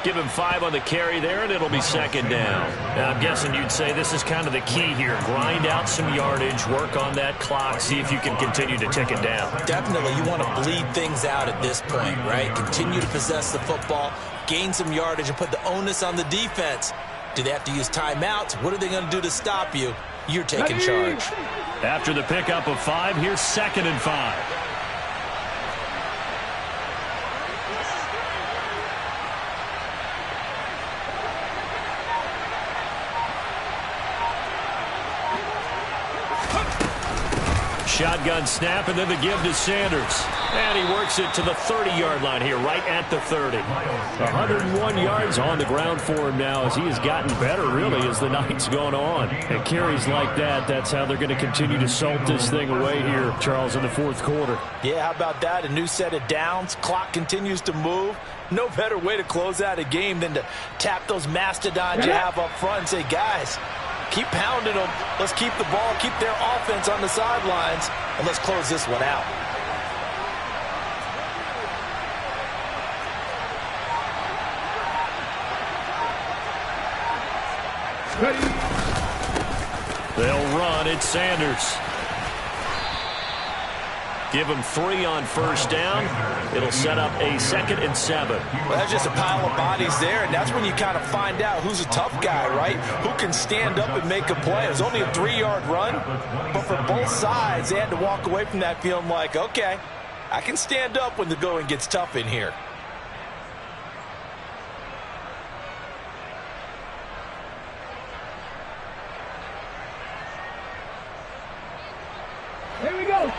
Give him 5 on the carry there, and it'll be second down. Now, I'm guessing you'd say this is kind of the key here. Grind out some yardage, work on that clock, see if you can continue to tick it down. Definitely. You want to bleed things out at this point, right? Continue to possess the football, gain some yardage, and put the onus on the defense. Do they have to use timeouts? What are they going to do to stop you? You're taking charge. After the pickup of 5, here's 2nd and 5. Shotgun snap, and then the give to Sanders. And he works it to the 30-yard line here, right at the 30. 101 yards on the ground for him now as he has gotten better, really, as the night's gone on. And carries like that, that's how they're going to continue to salt this thing away here, Charles, in the fourth quarter. Yeah, how about that? A new set of downs. Clock continues to move. No better way to close out a game than to tap those mastodons you have up front and say, guys, keep pounding them. Let's keep the ball, keep their offense on the sidelines, and let's close this one out. They'll run. It's Sanders. Give him 3 on first down. It'll set up a 2nd and 7. Well, that's just a pile of bodies there, and that's when you kind of find out who's a tough guy, right? Who can stand up and make a play. It was only a 3-yard run, but for both sides, they had to walk away from that feeling like, okay, I can stand up when the going gets tough in here.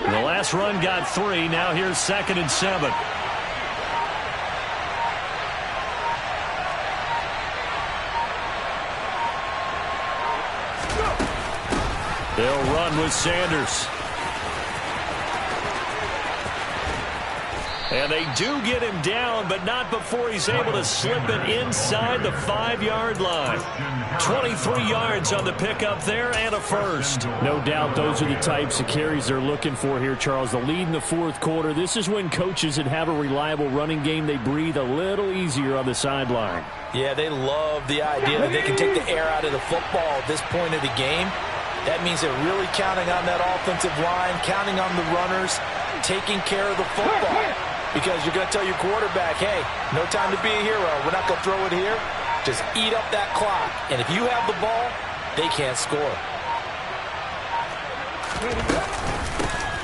The last run got 3. Now here's 2nd and 7. They'll run with Sanders. And they do get him down, but not before he's able to slip it inside the 5-yard line. 23 yards on the pickup there and a first. No doubt those are the types of carries they're looking for here, Charles. The lead in the fourth quarter. This is when coaches that have a reliable running game, they breathe a little easier on the sideline. Yeah, they love the idea that they can take the air out of the football at this point of the game. That means they're really counting on that offensive line, counting on the runners, taking care of the football. Because you're going to tell your quarterback, hey, no time to be a hero. We're not going to throw it here. Just eat up that clock. And if you have the ball, they can't score.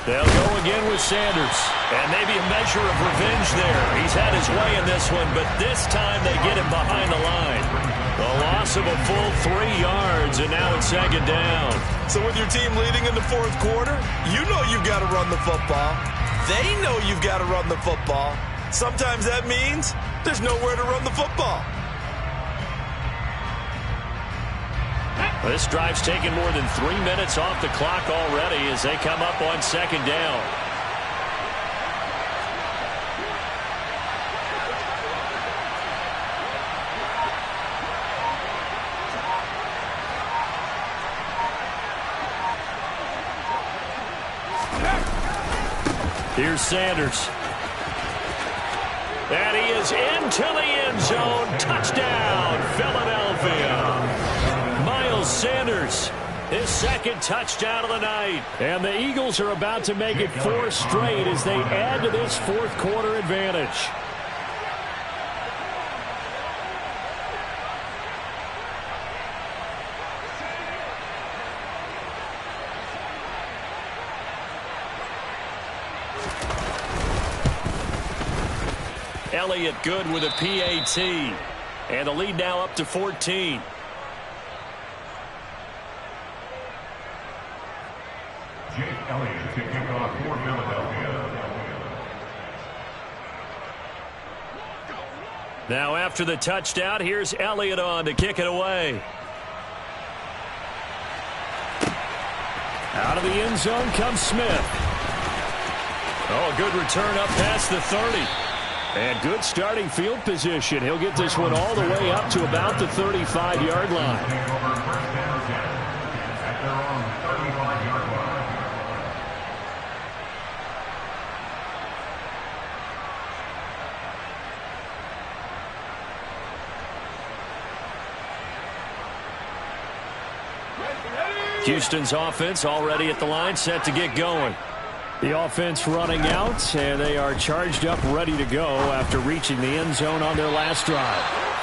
They'll go again with Sanders. And maybe a measure of revenge there. He's had his way in this one, but this time they get him behind the line. The loss of a full 3 yards, and now it's 2nd down. So with your team leading in the fourth quarter, you know you've got to run the football. They know you've got to run the football. Sometimes that means there's nowhere to run the football. This drive's taken more than 3 minutes off the clock already as they come up on 2nd down. Here's Sanders. And he is into the end zone. Touchdown, Philadelphia. Miles Sanders, his 2nd touchdown of the night. And the Eagles are about to make it 4 straight as they add to this fourth quarter advantage. Elliott good with a PAT. And the lead now up to 14. Jake Elliott to kick off for Philadelphia. Now after the touchdown, here's Elliott on to kick it away. Out of the end zone comes Smith. Oh, good return up past the 30. And good starting field position. He'll get this one all the way up to about the 35-yard line. At their own 35-yard line. Houston's offense already at the line, set to get going. The offense running out, and they are charged up, ready to go after reaching the end zone on their last drive.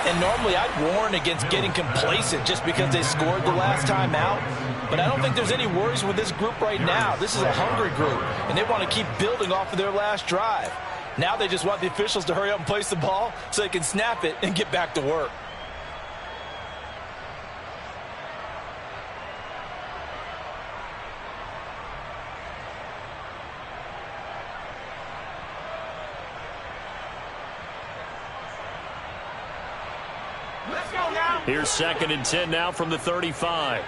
And normally I'd warn against getting complacent just because they scored the last time out. But I don't think there's any worries with this group right now. This is a hungry group, and they want to keep building off of their last drive. Now they just want the officials to hurry up and place the ball so they can snap it and get back to work. Here's 2nd and 10 now from the 35.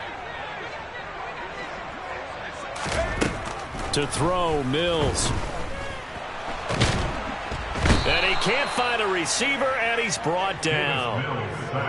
To throw, Mills. And he can't find a receiver, and he's brought down.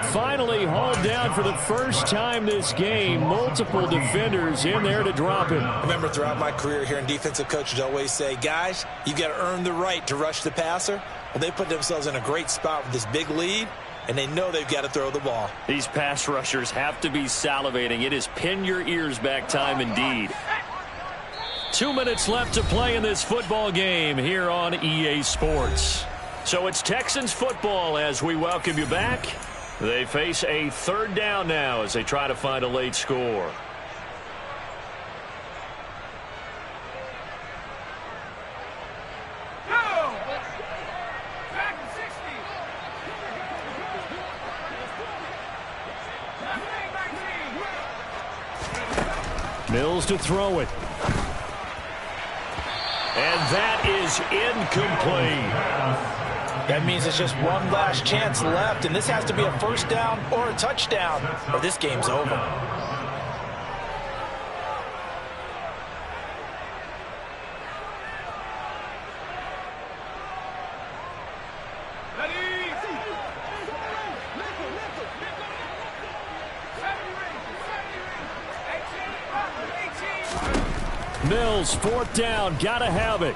Finally hauled down for the first time this game. Multiple defenders in there to drop him. I remember throughout my career here in defensive coaches always say, guys, you've got to earn the right to rush the passer. Well, they put themselves in a great spot with this big lead, and they know they've got to throw the ball. These pass rushers have to be salivating. It is pin your ears back time indeed. 2 minutes left to play in this football game here on EA Sports. So it's Texans football as we welcome you back. They face a 3rd down now as they try to find a late score. Mills to throw it. And that is incomplete. That means it's just one last chance left, and this has to be a 1st down or a touchdown, or this game's over. Mills, 4th down, gotta have it.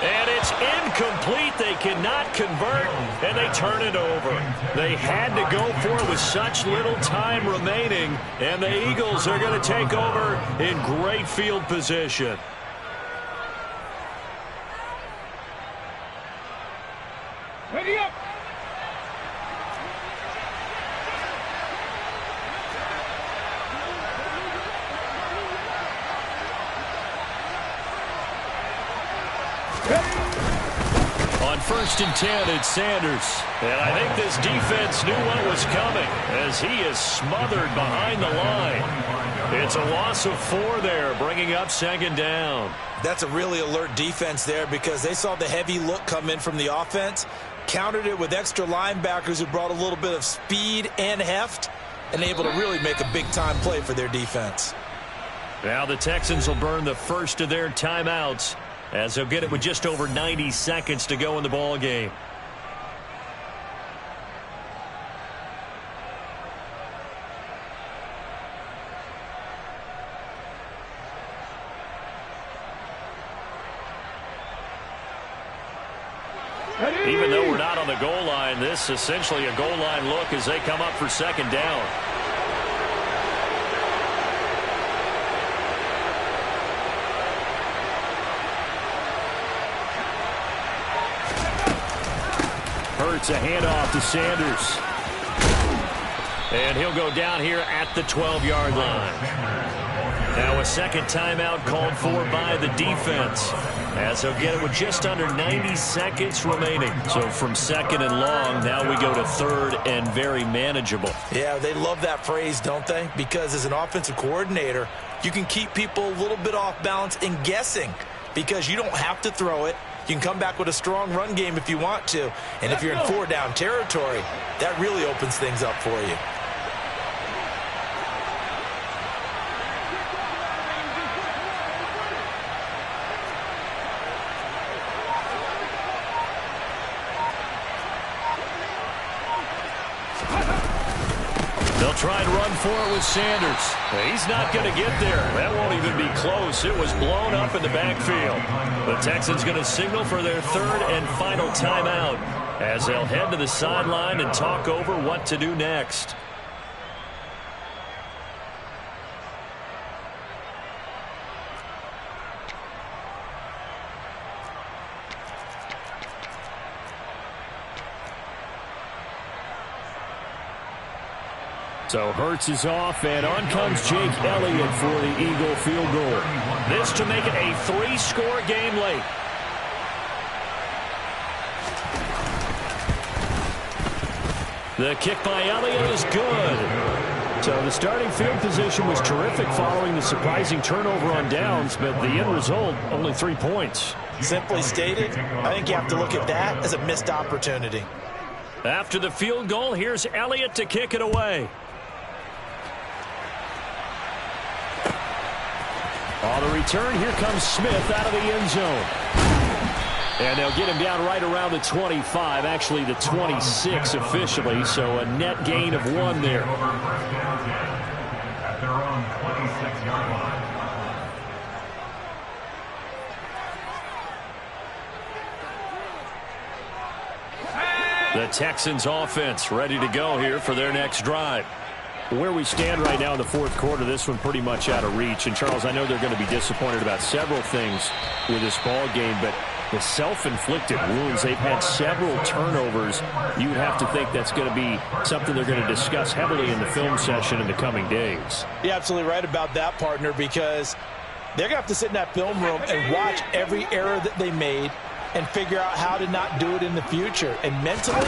And it's incomplete. They cannot convert, and they turn it over. They had to go for it with such little time remaining, and the Eagles are going to take over in great field position. Ready up. On 1st and 10, it's Sanders. And I think this defense knew what was coming as he is smothered behind the line. It's a loss of 4 there, bringing up 2nd down. That's a really alert defense there because they saw the heavy look come in from the offense, countered it with extra linebackers who brought a little bit of speed and heft, and able to really make a big-time play for their defense. Now the Texans will burn the first of their timeouts as they'll get it with just over 90 seconds to go in the ball game. Even though we're not on the goal line, this is essentially a goal line look as they come up for 2nd down. Hurts a handoff to Sanders. And he'll go down here at the 12-yard line. Now a 2nd timeout called for by the defense. as he'll get it with just under 90 seconds remaining. So from second and long, now we go to third and very manageable. Yeah, they love that phrase, don't they? Because as an offensive coordinator, you can keep people a little bit off balance and guessing because you don't have to throw it. You can come back with a strong run game if you want to. And if you're in 4-down territory, that really opens things up for you. Try and run for it with Sanders. He's not going to get there. That won't even be close. It was blown up in the backfield. The Texans going to signal for their third and final timeout as they'll head to the sideline and talk over what to do next. So Hurts is off, and on comes Jake Elliott for the Eagle field goal. This to make it a 3-score game late. The kick by Elliott is good. So the starting field position was terrific following the surprising turnover on downs, but the end result, only 3 points. Simply stated, I think you have to look at that as a missed opportunity. After the field goal, here's Elliott to kick it away. On the return, here comes Smith out of the end zone. And they'll get him down right around the 25, actually the 26 officially, so a net gain of 1 there. At their own 26-yard line. The Texans offense ready to go here for their next drive. Where we stand right now in the fourth quarter, this one pretty much out of reach. And, Charles, I know they're going to be disappointed about several things with this ball game, but the self-inflicted wounds, they've had several turnovers. You would have to think that's going to be something they're going to discuss heavily in the film session in the coming days. You're absolutely right about that, partner, because they're going to have to sit in that film room and watch every error that they made and figure out how to not do it in the future. And mentally,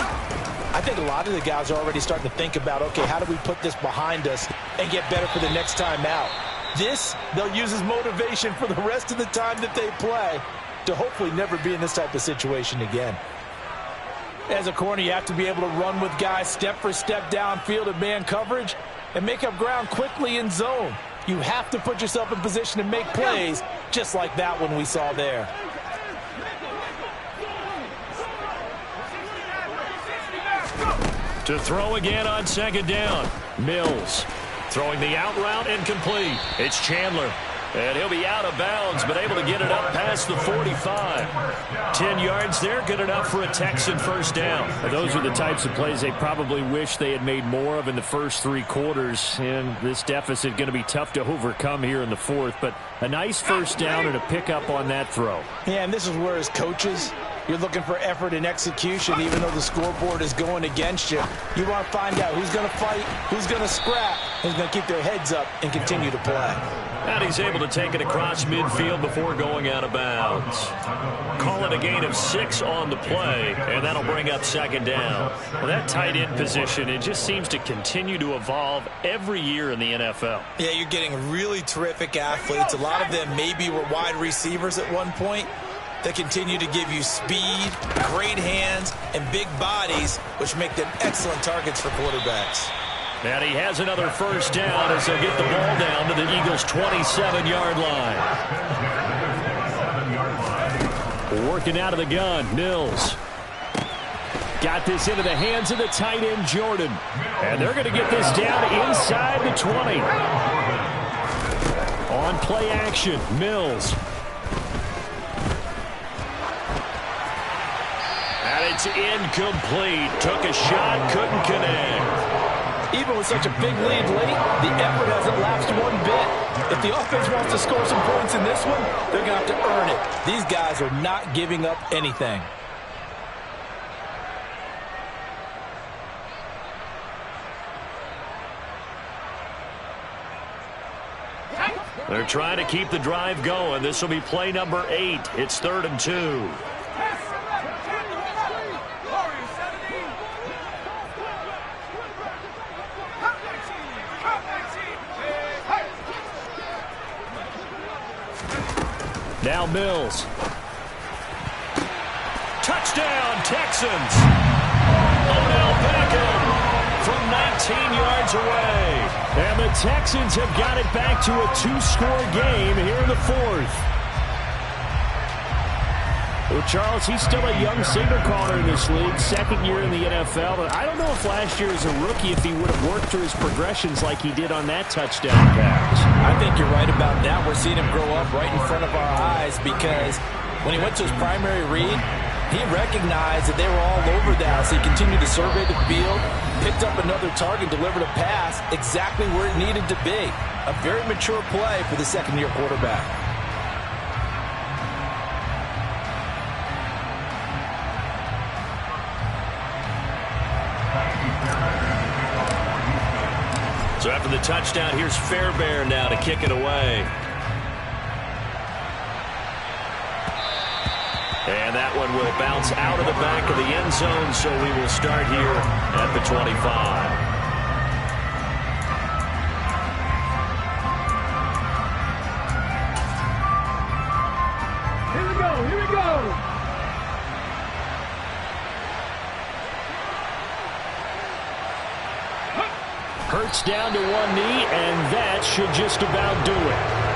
I think a lot of the guys are already starting to think about, okay, how do we put this behind us and get better for the next time out? This, they'll use as motivation for the rest of the time that they play to hopefully never be in this type of situation again. As a corner, you have to be able to run with guys step for step downfield in man coverage and make up ground quickly in zone. You have to put yourself in position to make plays just like that one we saw there. To throw again on second down. Mills throwing the out route incomplete. It's Chandler. And he'll be out of bounds, but able to get it up past the 45. 10 yards there, good enough for a Texan first down. Those are the types of plays they probably wish they had made more of in the first 3 quarters. And this deficit going to be tough to overcome here in the fourth. But a nice first down and a pickup on that throw. Yeah, and this is where as coaches, you're looking for effort and execution, even though the scoreboard is going against you. You want to find out who's going to fight, who's going to scrap, who's going to keep their heads up and continue to play. And he's able to take it across midfield before going out of bounds. Call it a gain of 6 on the play, and that'll bring up second down. Well, that tight end position, it just seems to continue to evolve every year in the NFL. Yeah, you're getting really terrific athletes. A lot of them maybe were wide receivers at one point. They continue to give you speed, great hands, and big bodies, which make them excellent targets for quarterbacks. And he has another first down as they'll get the ball down to the Eagles' 27-yard line. Working out of the gun, Mills. Got this into the hands of the tight end, Jordan. And they're going to get this down inside the 20. On play action, Mills. And it's incomplete. Took a shot, couldn't connect. Even with such a big lead late, the effort hasn't lapsed one bit. If the offense wants to score some points in this one, they're going to have to earn it. These guys are not giving up anything. They're trying to keep the drive going. This will be play number 8. It's 3rd and 2. Now Mills. Touchdown, Texans. Odell Beckham from 19 yards away. And the Texans have got it back to a 2-score game here in the 4th. Well, Charles, he's still a young signal caller in this league, 2nd year in the NFL. But I don't know if last year as a rookie, if he would have worked through his progressions like he did on that touchdown pass. I think you're right about that. We're seeing him grow up right in front of our eyes because when he went to his primary read, he recognized that they were all over that, so he continued to survey the field, picked up another target, delivered a pass exactly where it needed to be. A very mature play for the second-year quarterback. So after the touchdown, here's Fairbairn now to kick it away. And that one will bounce out of the back of the end zone, so we will start here at the 25. Here we go, here we go. Hurts down to one knee, and that should just about do it.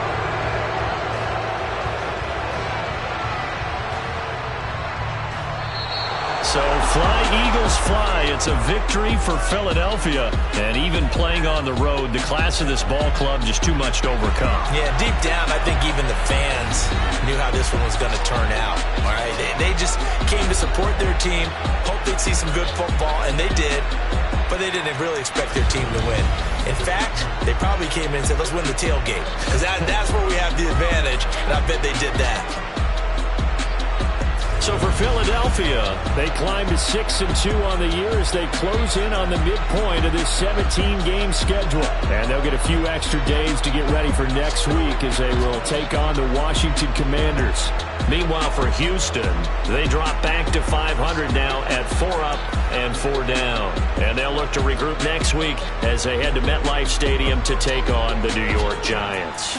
So fly, Eagles, fly. It's a victory for Philadelphia. And even playing on the road, the class of this ball club just too much to overcome. Yeah, deep down, I think even the fans knew how this one was going to turn out. All right, they just came to support their team, hoped they'd see some good football, and they did. But they didn't really expect their team to win. In fact, they probably came in and said, let's win the tailgate. Because that's where we have the advantage, and I bet they did that. So for Philadelphia, they climb to 6-2 on the year as they close in on the midpoint of this 17-game schedule. And they'll get a few extra days to get ready for next week as they will take on the Washington Commanders. Meanwhile, for Houston, they drop back to 500 now at 4 up and 4 down. And they'll look to regroup next week as they head to MetLife Stadium to take on the New York Giants.